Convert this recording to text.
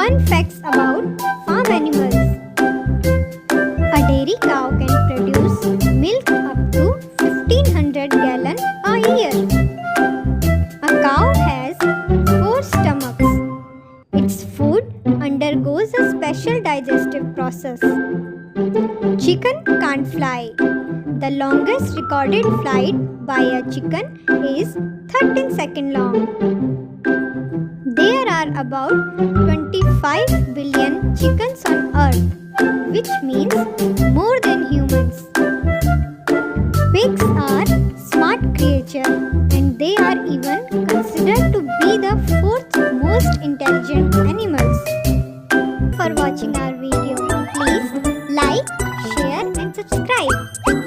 Fun facts about farm animals. A dairy cow can produce milk up to 1500 gallons a year. A cow has 4 stomachs. Its food undergoes a special digestive process. Chicken can't fly. The longest recorded flight by a chicken is 13 seconds long. There are about 25 billion chickens on earth, which means more than humans. Pigs are smart creatures and they are even considered to be the fourth most intelligent animals. For watching our video, please like, share and subscribe.